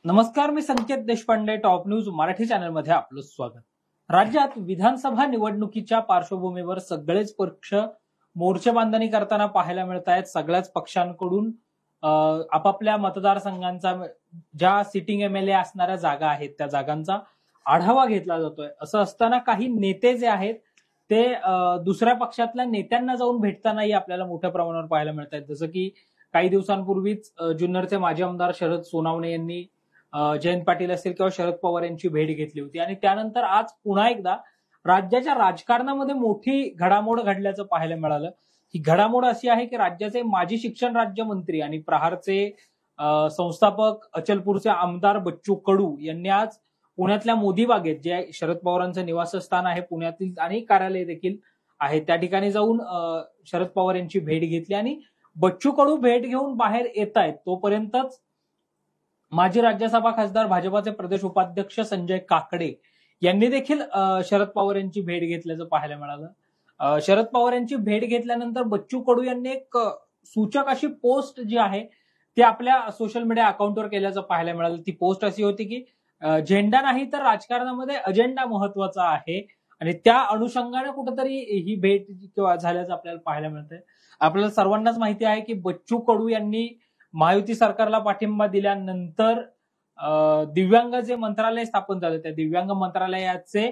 नमस्कार, मी संकेत Deshpande. Top news Marathi चॅनलमध्ये आपलं स्वागत. राज्यात विधानसभा निवडणुकीच्या पार्श्वभूमीवर सगळेच पक्ष मोर्चेबांधणी करताना पाहायला मिळत आहेत. सगळ्याच पक्षांकडून आपापल्या मतदारसंघांचा ज्या सिटिंग एमएलए असणाऱ्या जागा आहेत त्या जागांचा आढावा घेतला जातोय. असं असताना काही नेते जे आहेत ते दुसऱ्या पक्षातल्या नेत्यांना जाऊन भेटतानाही आपल्याला मोठ्या प्रमाणावर पाहायला मिळत आहेत. जसं की काही दिवसांपूर्वीच जुन्नरचे माजी आमदार शरद सोनावणे यांनी जयंत पाटील असतील किंवा शरद पवार यांची भेट घेतली होती आणि त्यानंतर आज पुन्हा एकदा राज्याच्या राजकारणामध्ये मोठी घडामोड घडल्याचं पाहायला मिळालं. ही घडामोड अशी आहे की राज्याचे माजी शिक्षण राज्यमंत्री आणि प्रहारचे संस्थापक अचलपूरचे आमदार बच्चू कडू यांनी आज पुण्यातल्या मोदी बागेत, जे शरद पवारांचं निवासस्थान आहे पुण्यातील आणि कार्यालय देखील आहे, त्या ठिकाणी जाऊन शरद पवार यांची भेट घेतली आणि बच्चू कडू भेट घेऊन बाहेर येत आहेत तोपर्यंतच माजी राज्यसभा खासदार भाजपाचे प्रदेश उपाध्यक्ष संजय काकडे यांनी देखील शरद पवार यांची भेट घेतल्याचं पाहायला मिळालं. शरद पवार यांची भेट घेतल्यानंतर बच्चू कडू यांनी एक सूचक अशी पोस्ट जी आहे ती आपल्या सोशल मीडिया अकाउंटवर केल्याचं पाहायला मिळालं. ती पोस्ट अशी होती की झेंडा नाही तर राजकारणामध्ये अजेंडा महत्वाचा आहे आणि त्या अनुषंगाने कुठेतरी ही भेट किंवा झाल्याचं आपल्याला पाहायला मिळतंय. आपल्याला सर्वांनाच माहिती आहे की बच्चू कडू यांनी महायुती सरकारला पाठिंबा दिल्यानंतर दिव्यांग जे मंत्रालय स्थापन झालं त्या दिव्यांग मंत्रालयाचे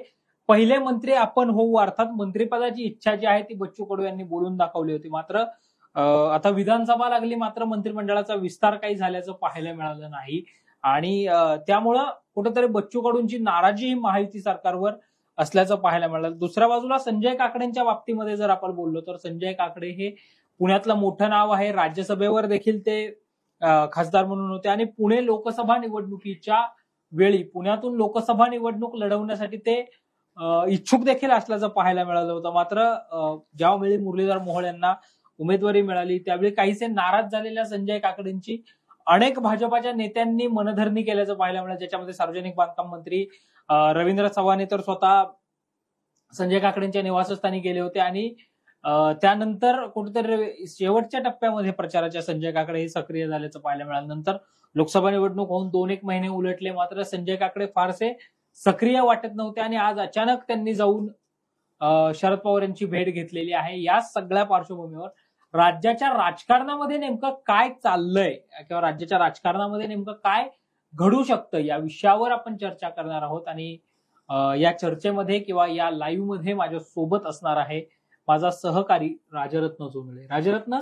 पहिले मंत्री आपण होऊ, अर्थात मंत्रिपदाची इच्छा जी आहे ती बच्चू कडू यांनी बोलून दाखवली होती. मात्र आता विधानसभा लागली, मात्र मंत्रिमंडळाचा विस्तार काही झाल्याचं पाहायला मिळालं नाही आणि त्यामुळं कुठेतरी बच्चू कडूंची नाराजी ही महायुती सरकारवर असल्याचं पाहायला मिळालं. दुसऱ्या बाजूला संजय काकडेंच्या बाबतीमध्ये जर आपण बोललो तर संजय काकडे हे पुण्यातलं मोठं नाव आहे. राज्यसभेवर देखील ते खासदार म्हणून होते आणि पुणे लोकसभा निवडणुकीच्या वेळी पुण्यातून लोकसभा निवडणूक लढवण्यासाठी ते इच्छुक देखील असल्याचं पाहायला मिळालं होतं. मात्र ज्यावेळी मुरलीधर मोहोळ यांना उमेदवारी मिळाली त्यावेळी काहीसे नाराज झालेल्या संजय काकडेंची अनेक भाजपाच्या नेत्यांनी मनधरणी केल्याचं पाहायला मिळालं. ज्याच्यामध्ये सार्वजनिक बांधकाम मंत्री रवींद्र चव्हाण तर स्वतः संजय काकडेंच्या निवासस्थानी गेले होते आणि त्यानंतर कुठेतरी शेवटच्या टप्प्यामध्ये प्रचाराच्या संजय काकडे हे सक्रिय झाल्याचं पाहायला मिळालं. नंतर लोकसभा निवडणूक होऊन 2-1 महिने उलटले, मात्र संजय काकडे फारसे सक्रिय वाटत नव्हते आणि आज अचानक त्यांनी जाऊन शरद पवार यांची भेट घेतलेली आहे. या सगळ्या पार्श्वभूमीवर राज्याच्या राजकारणामध्ये नेमकं काय चाललंय किंवा राज्याच्या राजकारणामध्ये नेमकं काय घडू शकतं या विषयावर आपण चर्चा करणार आहोत आणि या चर्चेमध्ये किंवा या लाईव्ह मध्ये माझ्या सोबत असणार आहे माझा सहकारी राजरत्न जोंधळे. राजरत्न,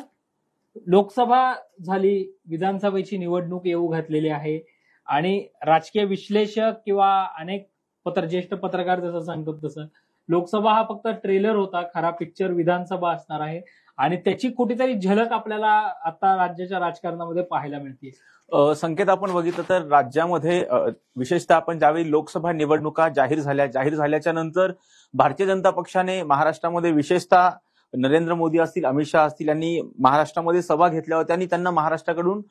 लोकसभा झाली, विधानसभेची निवडणूक येऊ घातलेली आहे आणि राजकीय विश्लेषक किंवा अनेक ज्येष्ठ पत्रकार जसं सांगतात तसं लोकसभा हा फक्त ट्रेलर होता, खरा पिक्चर विधानसभा असणार आहे आणि त्याची कुठेतरी झलक आपल्याला आता राज्याच्या राजकारणामध्ये पाहायला मिळते. संकेत, आपण बघितलं तर राज्यामध्ये विशेषतः आपण ज्यावेळी लोकसभा निवडणुका जाहीर झाल्याच्या नंतर भारतीय जनता पक्षाने महाराष्ट्रामध्ये विशेषतः नरेंद्र मोदी असतील, अमित शहा असतील यांनी महाराष्ट्रामध्ये सभा घेतल्या होत्या आणि त्यांना महाराष्ट्राकडून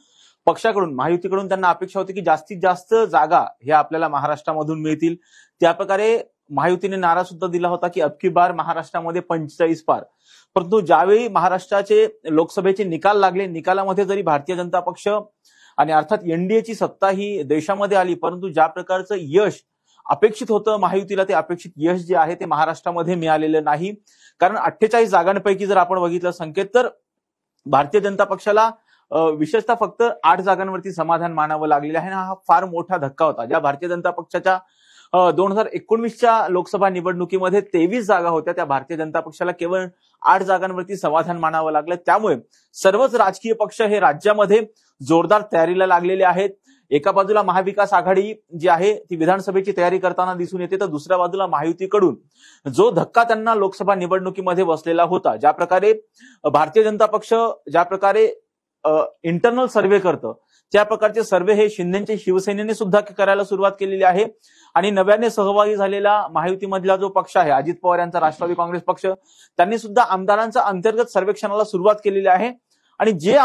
पक्षाकडून महायुतीकडून त्यांना अपेक्षा होती की जास्तीत जास्त जागा ह्या आपल्याला महाराष्ट्रामधून मिळतील. त्याप्रकारे महायुतीने नारा सुद्धा दिला होता की अबकी बार महाराष्ट्रामध्ये 45 पार. परंतु ज्यावेळी महाराष्ट्राचे लोकसभेचे निकाल लागले, निकालामध्ये जरी भारतीय जनता पक्ष आणि अर्थात एनडीएची सत्ता ही देशामध्ये आली, परंतु ज्या प्रकारचं यश अपेक्षित होतं महायुतीला, ते अपेक्षित यश जे आहे ते महाराष्ट्रामध्ये मिळालेलं नाही. कारण 48 जागांपैकी जर आपण बघितलं संकेत, तर भारतीय जनता पक्षाला विशेषतः फक्त 8 जागांवरती समाधान मानावं लागलेलं आहे. हा फार मोठा धक्का होता. ज्या भारतीय जनता पक्षाच्या 2019च्या लोकसभा निवडणुकीमध्ये 23 जागा होत्या, त्या भारतीय जनता पक्षाला केवळ 8 जागांवरती समाधान मानावं लागलं. त्यामुळे सर्वच राजकीय पक्ष हे राज्यामध्ये जोरदार तयारीला लागलेले आहेत. एका बाजूला महाविकास आघाडी जी आहे ती विधानसभेची तयारी करताना दिसून येते, तर दुसऱ्या बाजूला महायुतीकडून जो धक्का त्यांना लोकसभा निवडणुकीमध्ये बसलेला होता, ज्या प्रकारे भारतीय जनता पक्ष ज्या प्रकारे इंटरनल सर्व्हे करतं त्या प्रकारचे सर्व्हे हे शिंदेच्या शिवसेनेने सुद्धा करायला सुरुवात केलेली आहे आणि नव्याने सहभागी झालेला महायुतीमधला जो पक्ष आहे अजित पवार यांचा राष्ट्रवादी काँग्रेस पक्ष, त्यांनी सुद्धा आमदारांच्या अंतर्गत सर्वेक्षणाला सुरुवात केलेली आहे आणि ज्या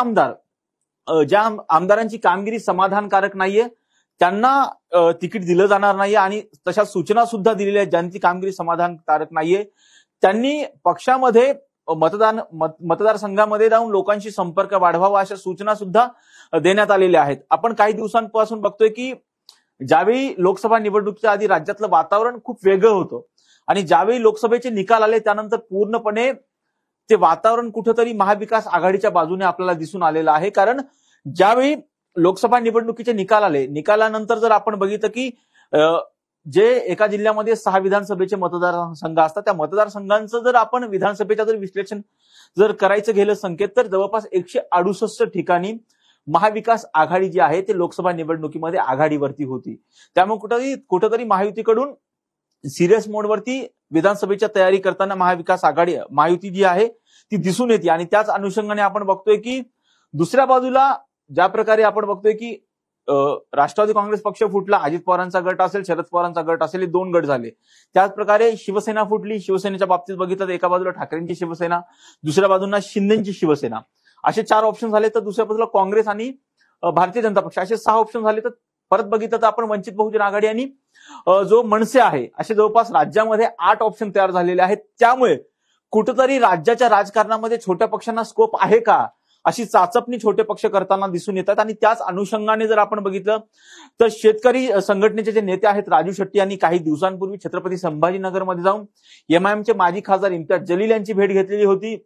आमदारांची कामगिरी समाधानकारक नाहीये त्यांना तिकीट दिलं जाणार नाहीये आणि तशा सूचना सुद्धा दिलेल्या आहेत. ज्यांची कामगिरी समाधानकारक नाहीये त्यांनी पक्षामध्ये मतदारसंघामध्ये जाऊन लोकांशी संपर्क वाढवावा अशा सूचना सुद्धा देण्यात आलेल्या आहेत. आपण काही दिवसांपासून बघतोय की ज्यावेळी लोकसभा निवडणुकीच्या आधी राज्यातलं वातावरण खूप वेगळं होतं आणि ज्यावेळी लोकसभेचे निकाल आले त्यानंतर पूर्णपणे ते वातावरण कुठेतरी महाविकास आघाडीच्या बाजूने आपल्याला दिसून आलेलं आहे. कारण ज्यावेळी लोकसभा निवडणुकीचे निकाल आले, निकालानंतर जर आपण बघितलं की जे एका जिल्ह्यामध्ये 6 विधानसभेचे मतदारसंघ असतात, त्या मतदारसंघांचं जर आपण विधानसभेच्या जर विश्लेषण जर करायचं गेलं संकेत, तर जवळपास 168 ठिकाणी महाविकास आघाडी जी आहे ते लोकसभा निवडणुकीमध्ये आघाडीवरती होती. त्यामुळे कुठेतरी महायुतीकडून सिरियस मोडवरती विधानसभेच्या तयारी करताना महायुती जी आहे ती दिसून येते. आणि त्याच अनुषंगाने आपण बघतोय की दुसऱ्या बाजूला ज्या प्रकारे आपण बघतोय की राष्ट्रवादी काँग्रेस पक्ष फुटला, अजित पवारांचा गट असेल, शरद पवारांचा गट असेल, हे 2 गट झाले. त्याच प्रकारे शिवसेना फुटली. शिवसेनेच्या बाबतीत बघितलं तर एका बाजूला ठाकरेंची शिवसेना, दुसऱ्या बाजूला शिंदेची शिवसेना, असे 4 ऑप्शन झाले. तर दुसऱ्या बाजूला काँग्रेस आणि भारतीय जनता पक्ष असे 6 ऑप्शन झाले. तर परत बघितलं तर आपण वंचित बहुजन आघाडी आणि जो मनसे आहे असे जवळपास राज्यामध्ये 8 ऑप्शन तयार झालेले आहेत. त्यामुळे कुठेतरी राज्याच्या राजकारणामध्ये छोट्या पक्षांना स्कोप आहे का, अशी चाचपणी छोटे पक्ष करताना दिसून येतात. आणि त्याच अनुषंगाने जर आपण बघितलं तर शेतकरी संघटनेचे जे नेते आहेत राजू शेट्टी यांनी काही दिवसांपूर्वी छत्रपती संभाजीनगरमध्ये जाऊन एमआयएमचे माजी खासदार इम्तियाज जलील यांची भेट घेतलेली होती.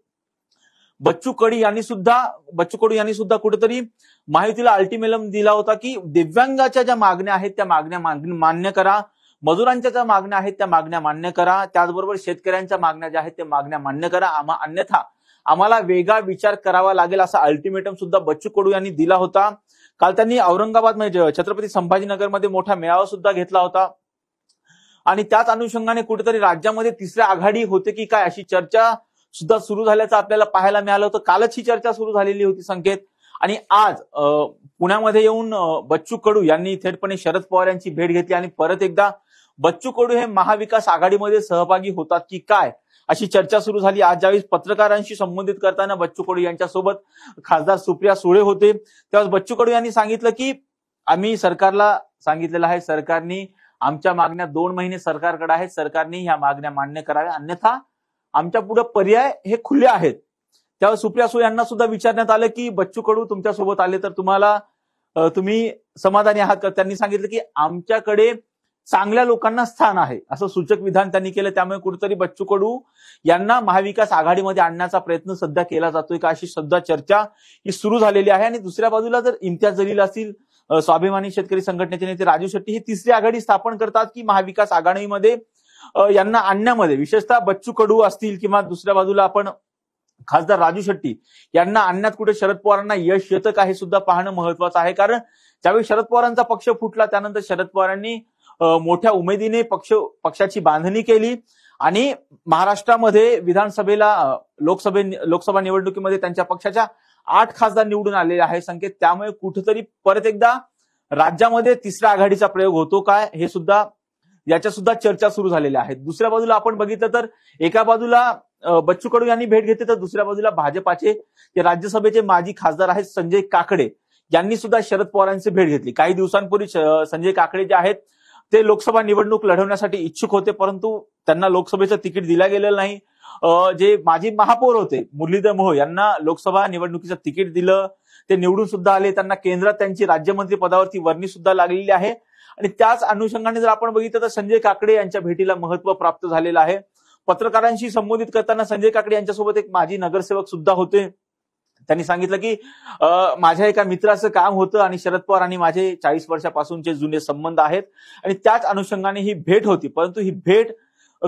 बच्चू कडू यांनी सुद्धा कुठेतरी महायुतीला अल्टिमेटम दिला होता की दिव्यांगाच्या ज्या मागण्या आहेत त्या मागण्या मान्य करा, मजुरांच्या ज्या मागण्या आहेत त्या मागण्या मान्य करा, त्याचबरोबर शेतकऱ्यांच्या मागण्या ज्या आहेत त्या मागण्या मान्य करा, अन्यथा आम्हाला वेगळा विचार करावा लागेल, असा अल्टिमेटम सुद्धा बच्चू कडू यांनी दिला होता. काल त्यांनी औरंगाबाद म्हणजे छत्रपती संभाजीनगरमध्ये मोठा मेळावा सुद्धा घेतला होता. आणि त्याच अनुषंगाने कुठेतरी राज्यामध्ये तिसरी आघाडी होते की काय अशी चर्चा सुद्धा सुरू झाल्याचं आपल्याला पाहायला मिळालं होतं. कालच ही चर्चा सुरू झालेली होती संकेत. आणि आज पुण्यामध्ये येऊन बच्चू कडू यांनी थेटपणे शरद पवार यांची भेट घेतली आणि परत एकदा बच्चू कडू हे महाविकास आघाडीमध्ये सहभागी होतात की काय अशी चर्चा सुरू झाली. आज ज्यावेळी पत्रकारांशी संबोधित करताना बच्चू कडू यांच्यासोबत खासदार सुप्रिया सुळे होते, त्यावेळेस बच्चू कडू यांनी सांगितलं की आम्ही सरकारला सांगितलेलं आहे, सरकारने आमच्या मागण्या 2 महिने सरकारकडे आहेत, सरकारने ह्या मागण्या मान्य कराव्या, अन्यथा आमच्या पुढे पर्याय हे खुले आहेत. त्यावेळेस सुप्रिया सुळे यांना सुद्धा विचारण्यात आलं की बच्चू कडू तुमच्या सोबत आले तर तुम्ही समाधानी आहात का? त्यांनी सांगितलं की आमच्याकडे चांगल्या लोकांना स्थान आहे, असं सूचक विधान त्यांनी केलं. त्यामुळे कुठेतरी बच्चू कडू यांना महाविकास आघाडीमध्ये आणण्याचा प्रयत्न सध्या केला जातोय का अशी सध्या चर्चा ही सुरू झालेली आहे. आणि दुसऱ्या बाजूला जर इम्तियाज जलील असतील, स्वाभिमानी शेतकरी संघटनेचे नेते राजू शेट्टी हे तिसरी आघाडी स्थापन करतात की महाविकास आघाडीमध्ये यांना आणण्यामध्ये, विशेषतः बच्चू कडू असतील किंवा दुसऱ्या बाजूला आपण खासदार राजू शेट्टी यांना आणण्यात कुठे शरद पवारांना यश येतं का हे सुद्धा पाहणं महत्वाचं आहे. कारण ज्यावेळी शरद पवारांचा पक्ष फुटला त्यानंतर शरद पवारांनी मोठ्या उमेदीने पक्षाची बांधणी केली आणि महाराष्ट्रामध्ये लोकसभा निवडणुकीमध्ये त्यांच्या पक्षाच्या 8 खासदार निवडून आलेले आहे संकेत. त्यामुळे कुठेतरी परत एकदा राज्यामध्ये तिसऱ्या आघाडीचा प्रयोग होतो काय हे सुद्धा याच्या सुद्धा चर्चा सुरू झालेल्या आहेत. दुसऱ्या बाजूला आपण बघितलं तर एका बाजूला बच्चू कडू यांनी भेट घेतली तर दुसऱ्या बाजूला भाजपाचे राज्यसभेचे माजी खासदार आहेत संजय काकडे यांनी सुद्धा शरद पवारांची भेट घेतली. काही दिवसांपूर्वी संजय काकडे जे आहेत ते लोकसभा निवडणूक लढवण्यासाठी इच्छुक होते, परंतु त्यांना लोकसभेचं तिकीट दिलं गेलेलं नाही. जे माजी महापौर होते मुरलीधर मोहोळ यांना लोकसभा निवडणुकीचं तिकीट दिलं, ते निवडून सुद्धा आले, त्यांना केंद्रात त्यांची राज्यमंत्री पदावरती वर्णी सुद्धा लागलेली आहे. आणि त्याच अनुषंगाने जर आपण बघितलं तर संजय काकडे यांच्या भेटीला महत्व प्राप्त झालेलं आहे. पत्रकारांशी संबोधित करताना संजय काकडे यांच्यासोबत एक माजी नगरसेवक सुद्धा होते. त्यांनी सांगितलं की माझ्या एका मित्राचं काम होतं आणि शरद पवार आणि माझे 40 वर्षापासूनचे जुने संबंध आहेत आणि त्याच अनुषंगाने ही भेट होती. परंतु ही भेट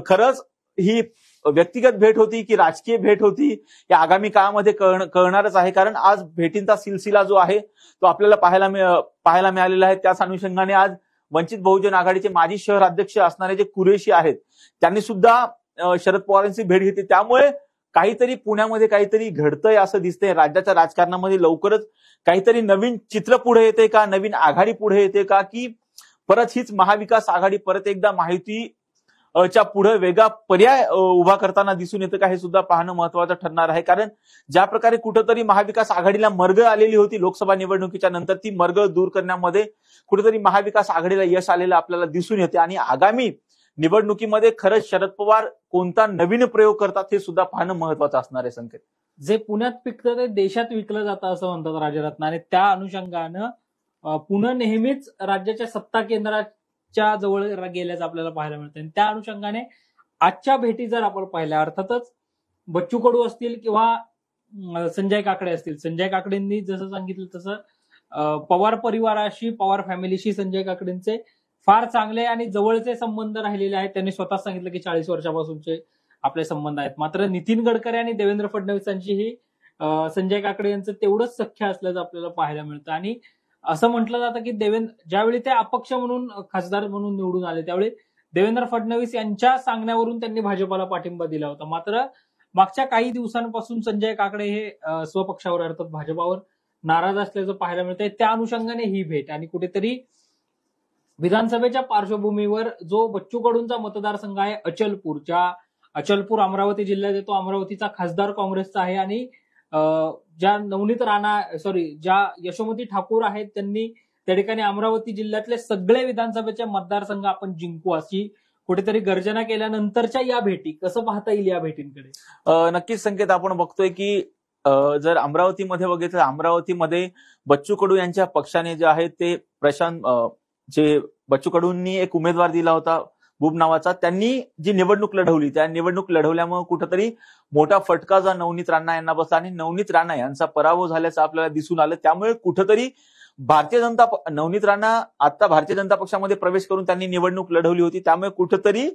खरंच ही व्यक्तिगत भेट होती की राजकीय भेट होती या आगामी काळामध्ये कळणारच आहे. कारण आज भेटींचा सिलसिला जो आहे तो आपल्याला पाहायला मिळालेला आहे. त्याच अनुषंगाने आज वंचित बहुजन आघाडीचे माजी शहर अध्यक्ष असणारे जे कुरेशी आहेत त्यांनी सुद्धा शरद पवारांची भेट घेतली. त्यामुळे काहीतरी पुण्यामध्ये काहीतरी घडतंय असं दिसतंय. राज्याच्या राजकारणामध्ये लवकरच काहीतरी नवीन चित्र पुढे येते का, नवीन आघाडी पुढे येते का, की परत हीच महाविकास आघाडी परत एकदा महायुतीच्या पुढे वेगळा पर्याय उभा करताना दिसून येतं का हे सुद्धा पाहणं महत्वाचं ठरणार आहे. कारण ज्या प्रकारे कुठेतरी महाविकास आघाडीला मरगळ आलेली होती लोकसभा निवडणुकीच्या नंतर, ती मरगळ दूर करण्यामध्ये कुठेतरी महाविकास आघाडीला यश आलेलं आपल्याला दिसून येते. आणि आगामी निवडणुकीमध्ये खरंच शरद पवार कोणता नवीन प्रयोग करतात हे सुद्धा पाहणं महत्वाचं असणार आहे संकेत. जे पुण्यात पिकतं ते देशात विकलं जातं असं म्हणतात राजरत्न, आणि त्या अनुषंगानं पुणे नेहमीच राज्याच्या सत्ता केंद्राच्या जवळ गेल्याचं आपल्याला पाहायला मिळतं. आणि त्या अनुषंगाने आजच्या भेटी जर आपण पाहिल्या, अर्थातच बच्चू कडू असतील किंवा संजय काकडे असतील. संजय काकडेंनी जसं सांगितलं तसं पवार परिवाराशी, पवार फॅमिलीशी संजय काकडेंचे फार चांगले आणि जवळचे संबंध राहिलेले आहेत. त्यांनी स्वतः सांगितलं की 40 वर्षापासूनचे आपले संबंध आहेत. मात्र नितीन गडकरी आणि देवेंद्र फडणवीसांचीही संजय काकडे यांचं तेवढंच सख्य असल्याचं आपल्याला पाहायला मिळतं. आणि असं म्हटलं जातं की ज्यावेळी ते अपक्ष म्हणून, खासदार म्हणून निवडून आले, त्यावेळी देवेंद्र फडणवीस यांच्या सांगण्यावरून त्यांनी भाजपाला पाठिंबा दिला होता. मात्र मागच्या काही दिवसांपासून संजय काकडे हे स्वपक्षावर, अर्थात भाजपावर नाराज असल्याचं पाहायला मिळतंय. त्या अनुषंगाने ही भेट आणि कुठेतरी विधानसभेच्या पार्श्वभूमीवर जो बच्चू कडूंचा मतदारसंघ आहे अचलपूर अमरावती जिल्ह्यात येतो. अमरावतीचा खासदार काँग्रेसचा आहे आणि ज्या यशोमती ठाकूर आहेत त्यांनी त्या ठिकाणी अमरावती जिल्ह्यातले सगळे विधानसभेचे मतदारसंघ आपण जिंकू अशी कुठेतरी गर्जना केल्यानंतरच्या या भेटी कसं पाहता येईल या भेटींकडे? नक्कीच संकेत, आपण बघतोय की जर अमरावतीमध्ये बघितलं, अमरावतीमध्ये बच्चू कडू यांच्या पक्षाने जे आहे ते जे बच्चू कडूंनी एक उमेदवार दिला होता बुब नावाचा, त्यांनी जी निवडणूक लढवली, त्या निवडणूक लढवल्यामुळे कुठेतरी मोठा फटका जो नवनीत राणा यांना बसला आणि नवनीत राणा यांचा पराभव झाल्याचं आपल्याला दिसून आलं. त्यामुळे कुठेतरी नवनीत राणा आता भारतीय जनता पक्षामध्ये प्रवेश करून त्यांनी निवडणूक लढवली होती. त्यामुळे कुठेतरी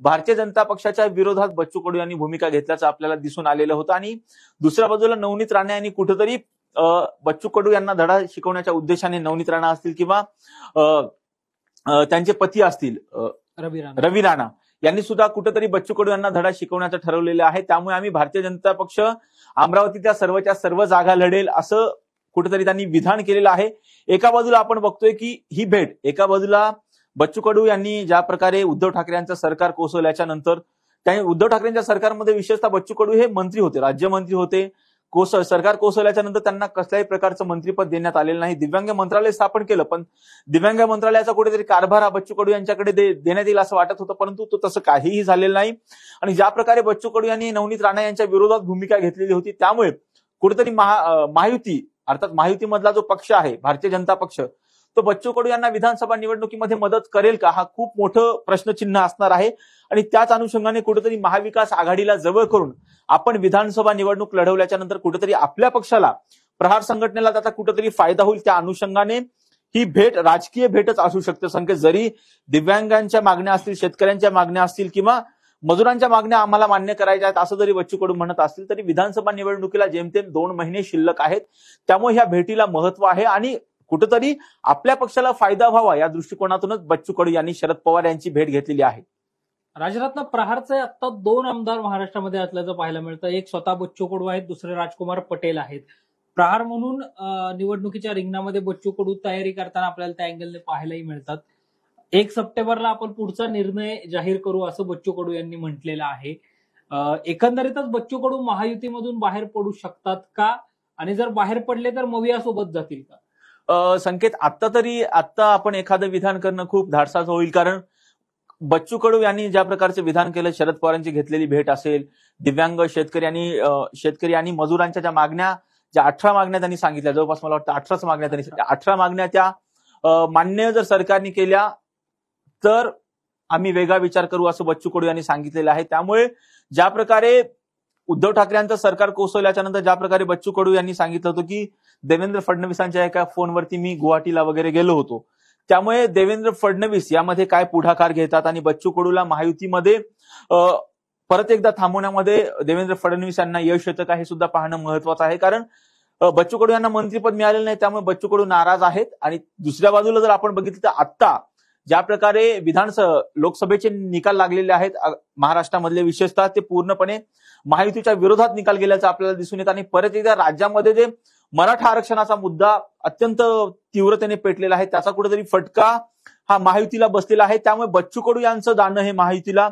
भारतीय जनता पक्षाच्या विरोधात बच्चू कडू यांनी भूमिका घेतल्याचं आपल्याला दिसून आलेलं होतं. आणि दुसऱ्या बाजूला नवनीत राणा यांनी कुठेतरी बच्चू कडू यांना धडा शिकवण्याच्या उद्देशाने, नवनीत राणा असतील किंवा त्यांचे पती असतील रवी राणा यांनी सुद्धा कुठेतरी बच्चू कडू यांना धडा शिकवण्याचं ठरवलेलं आहे. त्यामुळे आम्ही भारतीय जनता पक्ष अमरावतीच्या सर्वच्या सर्व जागा लढेल असं कुठेतरी त्यांनी विधान केलेलं आहे. एका बाजूला आपण बघतोय की ही भेट, एका बाजूला बच्चू कडू यांनी ज्या प्रकारे उद्धव ठाकरे यांचं सरकार कोसळल्याच्या नंतर, उद्धव ठाकरेंच्या सरकारमध्ये विशेषतः बच्चू कडू हे मंत्री होते, राज्यमंत्री होते. सरकार कोसळल्याच्या नंतर त्यांना कसल्याही प्रकारचं मंत्रीपद देण्यात आलेलं नाही. दिव्यांग मंत्रालय स्थापन केलं, पण दिव्यांग मंत्रालयाचा कुठेतरी कारभार हा बच्चू कडू यांच्याकडे देण्यात येईल असं वाटत होतं, परंतु तो तसं काहीही झालेलं नाही. आणि ज्या प्रकारे बच्चू कडू यांनी नवनीत राणा यांच्या विरोधात भूमिका घेतलेली होती, त्यामुळे कुठेतरी महायुती, अर्थात महायुतीमधला जो पक्ष आहे भारतीय जनता पक्ष, तो बच्चू कडू यांना विधानसभा निवडणुकीमध्ये मदत करेल का, हा खूप मोठं प्रश्नचिन्ह असणार आहे. आणि त्याच अनुषंगाने कुठेतरी महाविकास आघाडीला जवळ करून आपण विधानसभा निवडणूक लढवल्याच्या नंतर कुठेतरी आपल्या पक्षाला, प्रहार संघटनेला त्याचा कुठेतरी फायदा होईल. त्या अनुषंगाने ही भेट राजकीय भेटच असू शकते. संकेत, जरी दिव्यांगांच्या मागण्या असतील, शेतकऱ्यांच्या मागण्या असतील किंवा मजुरांच्या मागण्या आम्हाला मान्य करायच्या आहेत असं जरी बच्चू कडू म्हणत असतील, तरी विधानसभा निवडणुकीला जेमतेम 2 महिने शिल्लक आहेत. त्यामुळे ह्या भेटीला महत्व आहे आणि कुठेतरी आपल्या पक्षाला फायदा व्हावा या दृष्टिकोनातूनच बच्चू कडू यांनी शरद पवार यांची भेट घेतलेली आहे. राजरत्न, प्रहारचे आता 2 आमदार महाराष्ट्रामध्ये असल्याचं पाहायला मिळतं. एक स्वतः बच्चू कडू आहेत, दुसरे राजकुमार पटेल आहेत. प्रहार म्हणून निवडणुकीच्या रिंगणामध्ये बच्चू कडू तयारी करताना आपल्याला त्या अँगलने पाहायलाही मिळतात. 1 सप्टेंबरला आपण पुढचा निर्णय जाहीर करू असं बच्चू कडू यांनी म्हटलेलं आहे. एकंदरीतच बच्चू कडू महायुतीमधून बाहेर पडू शकतात का, आणि जर बाहेर पडले तर मविया सोबत जातील का? संकेत, आता आपण एखादं विधान करणं खूप धाडसाचं होईल, कारण बच्चू कडू यांनी ज्या प्रकारचे विधान केलं, शरद पवारांची घेतलेली भेट असेल, दिव्यांग शेतकरी आणि मजुरांच्या ज्या मागण्या, ज्या 18 मागण्या त्यांनी सांगितल्या, जवळपास मला वाटतं 18 मागण्या त्यांनी, 18 मागण्या त्या मान्य जर सरकारने केल्या तर आम्ही वेगळा विचार करू असं बच्चू कडू यांनी सांगितलेलं आहे. त्यामुळे ज्या प्रकारे उद्धव ठाकरे यांचं सरकार कोसळल्याच्या नंतर ज्या प्रकारे बच्चू कडू यांनी सांगितलं होतं की देवेंद्र फडणवीसांच्या एका फोनवरती मी गुवाहाटीला वगैरे गेलो होतो, त्यामुळे देवेंद्र फडणवीस यामध्ये काय पुढाकार घेतात आणि बच्चू कडूला महायुतीमध्ये परत एकदा थांबवण्यामध्ये देवेंद्र फडणवीस यांना यश येतं का, हे सुद्धा पाहणं महत्वाचं आहे. कारण बच्चू कडू यांना मंत्रीपद मिळालेलं नाही, त्यामुळे बच्चू कडू नाराज आहेत. आणि दुसऱ्या बाजूला जर आपण बघितलं तर आता ज्या प्रकारे लोकसभेचे निकाल लागलेले आहेत महाराष्ट्रामधले, विशेषतः ते पूर्णपणे महायुतीच्या विरोधात निकाल गेल्याचं आपल्याला दिसून येतं. आणि परत एकदा राज्यामध्ये जे मराठा आरक्षणाचा मुद्दा अत्यंत तीव्रतेने पेटलेला आहे, त्याचा कुठेतरी फटका हा महायुतीला बसलेला आहे. त्यामुळे बच्चू कडू यांचं जाणं हे महायुतीला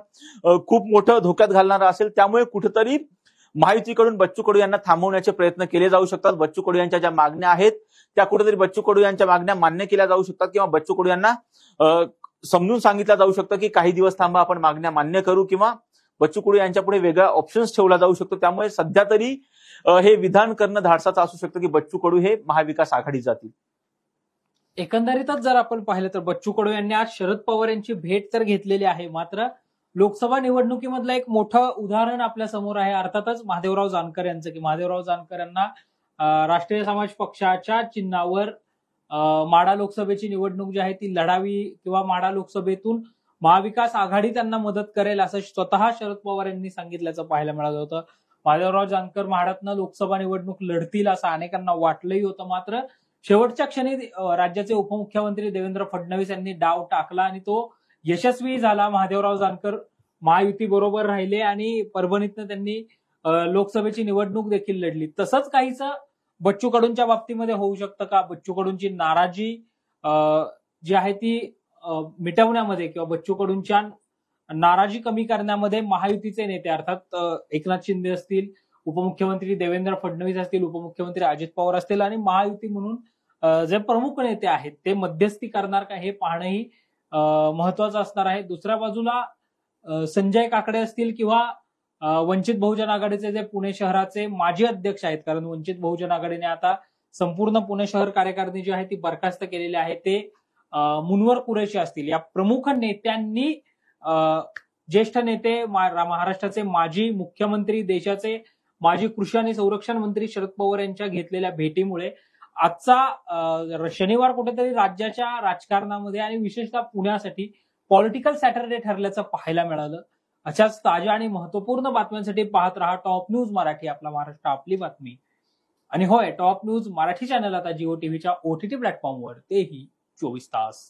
खूप मोठं धोक्यात घालणारं असेल. त्यामुळे कुठेतरी महायुतीकडून बच्चू कडू यांना थांबवण्याचे प्रयत्न केले जाऊ शकतात. बच्चू कडू यांच्या ज्या मागण्या आहेत त्या कुठेतरी बच्चू कडू यांच्या मागण्या मान्य केल्या जाऊ शकतात, किंवा बच्चू कडू यांना समजून सांगितलं जाऊ शकतं की काही दिवस थांबा, आपण मागण्या मान्य करू, किंवा बच्चू कडू यांच्या पुढे वेगळा ऑप्शन्स ठेवला जाऊ शकतो. त्यामुळे सध्या तरी हे विधान करणं धाडसाचं असू शकतं की बच्चू कडू हे महाविकास आघाडीत जातील. एकंदरीतच जर आपण पाहिलं तर बच्चू कडू यांनी आज शरद पवार यांची भेट तर घेतलेली आहे, मात्र लोकसभा निवडणुकीमधलं एक मोठं उदाहरण आपल्या समोर आहे अर्थातच महादेवराव जानकर यांचं, की महादेवराव जानकर यांना राष्ट्रीय समाज पक्षाच्या चिन्हावर माढा लोकसभेची निवडणूक जी आहे ती लढावी किंवा माढा लोकसभेतून महाविकास आघाडी त्यांना मदत करेल असं स्वतः शरद पवार यांनी सांगितल्याचं पाहायला मिळालं होतं. महादेवराव जानकर म्हाडातनं लोकसभा निवडणूक लढतील असं अनेकांना वाटलंही होतं, मात्र शेवटच्या क्षणी राज्याचे उपमुख्यमंत्री देवेंद्र फडणवीस यांनी डाव टाकला आणि तो यशस्वी झाला. महादेवराव जानकर महायुती बरोबर राहिले आणि परभणीतनं त्यांनी लोकसभेची निवडणूक देखील लढली. तसंच काहीच बच्चू कडूंच्या बाबतीमध्ये होऊ शकतं का? बच्चू कडूंची नाराजी जी आहे ती मिटवण्यामध्ये किंवा बच्चू कडूंच्या नाराजी कमी करण्यामध्ये महायुतीचे नेते अर्थात एकनाथ शिंदे असतील, उपमुख्यमंत्री देवेंद्र फडणवीस असतील, उपमुख्यमंत्री अजित पवार असतील आणि महायुती म्हणून जे प्रमुख नेते आहेत ते मध्यस्थी करणार का हे पाहणंही महत्वाचं असणार आहे. दुसऱ्या बाजूला संजय काकडे असतील किंवा वंचित बहुजन आघाडीचे जे पुणे शहराचे माजी अध्यक्ष आहेत, कारण वंचित बहुजन आघाडीने आता संपूर्ण पुणे शहर कार्यकारिणी जी आहे ती बरखास्त केलेली आहे, ते मुनवर कुरेशी असतील. या प्रमुख नेत्यांनी ज्येष्ठ नेते महाराष्ट्राचे माजी मुख्यमंत्री, देशाचे माजी कृषी आणि संरक्षण मंत्री शरद पवार यांच्या घेतलेल्या भेटीमुळे आजचा शनिवार कुठेतरी राज्याच्या राजकारणामध्ये आणि विशेषतः पुण्यासाठी पॉलिटिकल सॅटरडे ठरल्याचं पाहायला मिळालं. अशाच ताज्या आणि महत्वपूर्ण बातम्यांसाठी पाहत रहा टॉप न्यूज मराठी, आपला महाराष्ट्र आपली बातमी. आणि होय, टॉप न्यूज मराठी चॅनल आता जिओ टीव्हीच्या OTT प्लॅटफॉर्मवर तेही 24 तास.